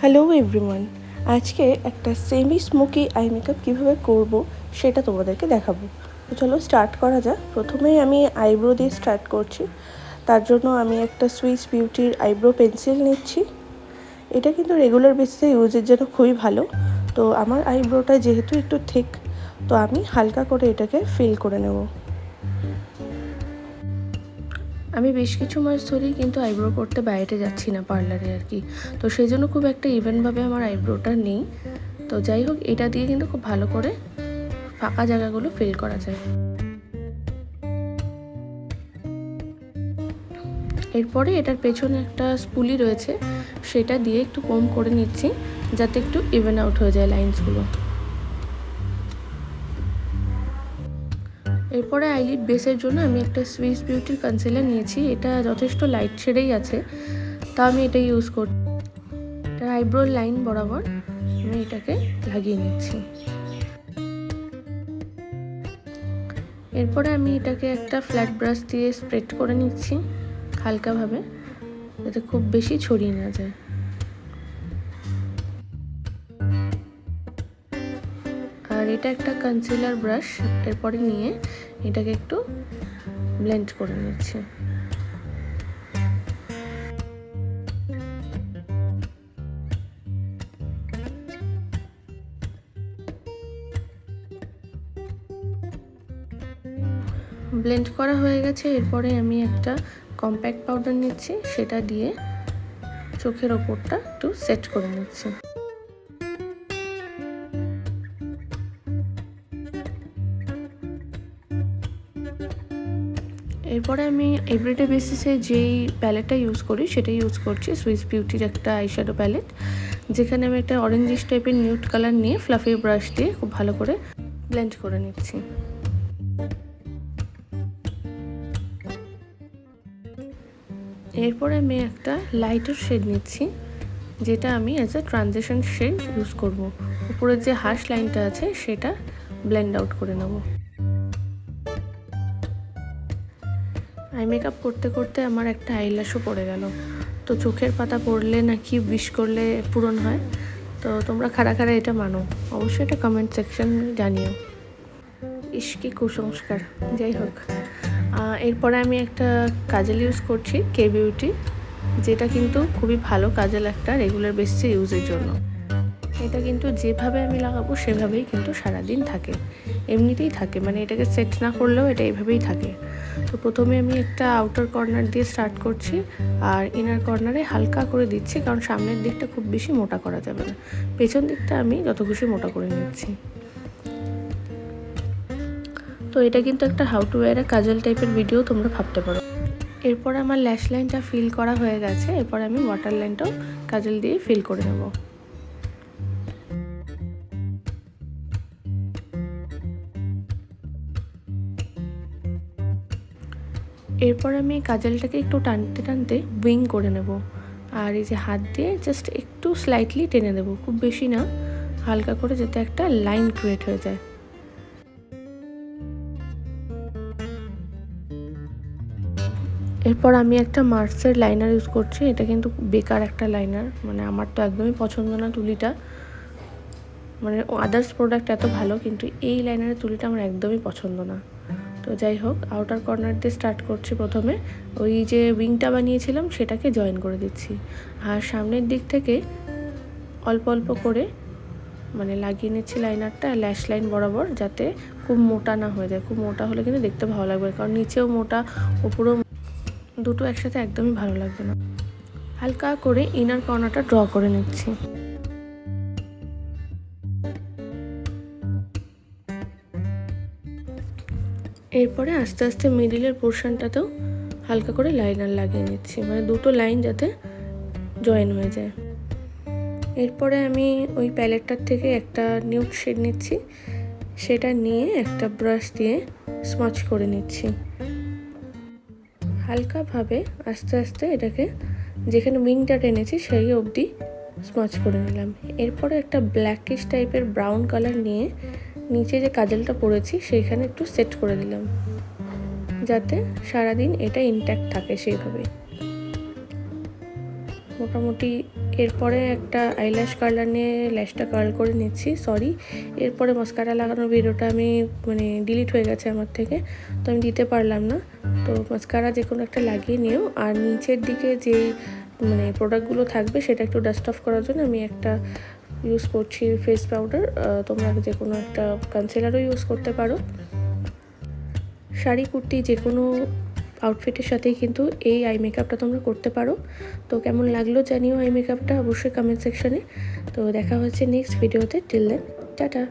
Hello everyone, আজকে একটা semi smoky eye makeup কীভাবে করব সেটা তোমাদেরকে দেখাবো। তো চলো স্টার্ট করা যাক। প্রথমেই আমি আইব্রো দিয়ে স্টার্ট করছি। তার জন্য আমি একটা সুইস বিউটির আইব্রো পেন্সিল নিচ্ছি। এটা কিন্তু রেগুলার বেসিসে ইউজের জন্য খুবই ভালো। তো আমার আইব্রোটা যেহেতু একটু থিক, তো আমি হালকা করে এটাকে ফিল করে নেব। আমি বেশ কিছু মাস ধরেই কিন্তু আইব্রো করতে বাইরে যাচ্ছি না, পার্লারে আর কি। তো সেই জন্য খুব একটা ইভেন্টভাবে আমার আইব্রোটা নেই। তো যাই হোক, এটা দিয়ে কিন্তু খুব ভালো করে ফাঁকা জায়গাগুলো ফিল করা যায়। এরপরে এটার পেছনে একটা স্পুলি রয়েছে, সেটা দিয়ে একটু কম করে নিচ্ছি যাতে একটু ইভেন আউট হয়ে যায় লাইন্সগুলো। এরপরে আইলিড বেসের জন্য আমি একটা সুইস বিউটির কনসিলার নিয়েছি। এটা যথেষ্ট লাইট শেডেই আছে, তা আমি এটা ইউজ করি। এটা আইব্রো লাইন বরাবর আমি এটাকে লাগিয়ে নিচ্ছি। এরপরে আমি এটাকে একটা ফ্ল্যাট ব্রাশ দিয়ে স্প্রেড করে নিচ্ছি হালকাভাবে, যাতে খুব বেশি ছড়িয়ে না যায়। আর এটা একটা কনসিলার ব্রাশ, এরপরে নিয়ে এটাকে একটু ব্লেন্ড করে নিচ্ছি। ব্লেন্ড করা হয়ে গেছে। এরপরে আমি একটা কম্প্যাক্ট পাউডার নিচ্ছি, সেটা দিয়ে চোখের ওপরটা একটু সেট করে নিচ্ছি। এরপরে আমি এভরিডে বেসিসে যেই প্যালেটটা ইউজ করি সেটা ইউজ করছি, সুইস বিউটির একটা আইশ্যাডো প্যালেট, যেখানে আমি একটা অরেঞ্জিশ টাইপের নিউড কালার নিয়ে ফ্লাফি ব্রাশ দিয়ে খুব ভালো করে ব্লেন্ড করে নিচ্ছি। এরপরে আমি একটা লাইটার শেড নিচ্ছি, যেটা আমি as a transition shade use করব। উপরের যে হার্শ লাইনটা আছে সেটা ব্লেন্ড আউট করে নেব। আই মেকআপ করতে করতে আমার একটা আইল্যাশও পড়ে গেল। তো চোখের পাতা পড়লে নাকি উইশ করলে পূরণ হয়। তো তোমরা খাড়া খাড়া এটা মানো, অবশ্যই এটা কমেন্ট সেকশন জানিও। ইস কি কুসংস্কার। যাই হোক, এরপরে আমি একটা কাজল ইউজ করছি, কে বিউটি, যেটা কিন্তু খুবই ভালো কাজল একটা রেগুলার বেসিসে ইউজের জন্য। এটা কিন্তু যেভাবে আমি লাগাবো সেভাবেই কিন্তু সারাদিন থাকে, এমনিতেই থাকে, মানে এটাকে সেট না করলেও এটা এইভাবেই থাকে। তো প্রথমে আমি একটা আউটার কর্নার দিয়ে স্টার্ট করছি, আর ইনার কর্নারে হালকা করে দিচ্ছি, কারণ সামনের দিকটা খুব বেশি মোটা করা যাবে না। পেছন দিকটা আমি যত খুশি মোটা করে নিচ্ছি। তো এটা কিন্তু একটা হাউ টু ওয়্যার কাজল টাইপের ভিডিও তোমরা ভাবতে পারো। এরপর আমার ল্যাশ লাইনটা ফিল করা হয়ে গেছে। এরপর আমি ওয়াটার লাইনটাও কাজল দিয়ে ফিল করে নেব। এরপর আমি কাজলটাকে একটু টানতে টানতে উইং করে নেব, আর এই যে হাত দিয়ে জাস্ট একটু স্লাইটলি টেনে দেবো, খুব বেশি না, হালকা করে, যাতে একটা লাইন ক্রিয়েট হয়ে যায়। এরপর আমি একটা মার্সের লাইনার ইউজ করছি। এটা কিন্তু বেকার একটা লাইনার, মানে আমার তো একদমই পছন্দ না তুলিটা। মানে আদার্স প্রোডাক্ট এত ভালো, কিন্তু এই লাইনারের তুলিটা আমার একদমই পছন্দ না। তো যাই হোক, আউটার কর্নার দিয়ে স্টার্ট করছি। প্রথমে ওই যে উইংটা বানিয়েছিলাম সেটাকে জয়েন করে দিচ্ছি, আর সামনের দিক থেকে অল্প অল্প করে মানে লাগিয়ে নিচ্ছি লাইনারটা ল্যাশ লাইন বরাবর, যাতে খুব মোটা না হয়ে যায়। খুব মোটা হলে কিন্তু দেখতে ভালো লাগবে, কারণ নিচেও মোটা উপরেও, দুটো একসাথে একদমই ভালো লাগবে না। হালকা করে ইনার কর্নারটা ড্র করে নিচ্ছি। এরপরে আস্তে আস্তে মিডিলের পোর্শনটাতেও হালকা করে লাইনার লাগিয়ে নিচ্ছি, মানে দুটো লাইন যাতে জয়েন হয়ে যায়। এরপরে আমি ওই প্যালেটটার থেকে একটা নিউড শেড নিচ্ছি, সেটা নিয়ে একটা ব্রাশ দিয়ে স্মচ করে নিচ্ছি হালকাভাবে। আস্তে আস্তে এটাকে যেখানে উইংটা টেনেছি সেই অবধি স্মচ করে নিলাম। এরপরে একটা ব্ল্যাকিশ টাইপের ব্রাউন কালার নিয়ে নিচে যে কাজলটা পরেছি সেইখানে একটু সেট করে দিলাম, যাতে সারাদিন এটা ইনট্যাক্ট থাকে সেইভাবে। মোটামুটি এরপরে একটা আইল্যাশ কার্লার নিয়ে ল্যাশটা কার্ল করে নিচ্ছি। সরি, এরপরে মাস্কারা লাগানোর ভিডিওটা আমি ডিলিট হয়ে গেছে আমার থেকে, তো আমি দিতে পারলাম না। তো মাস্কারা যে কোনো একটা লাগিয়ে নিও। আর নিচের দিকে যেই প্রোডাক্টগুলো থাকবে সেটা একটু ডাস্ট অফ করার জন্য আমি একটা ইউজ করছি ফেস পাউডার। তোমরা যে কোনো একটা কনসিলারও ইউজ করতে পারো। শাড়ি কুর্তি যে কোনো আউটফিটের সাথেই কিন্তু এই আই মেকআপটা তোমরা করতে পারো। তো কেমন লাগলো জানিও আই মেকআপটা অবশ্যই কমেন্ট সেকশনে। তো দেখা হচ্ছে নেক্সট ভিডিওতে। Till then tata.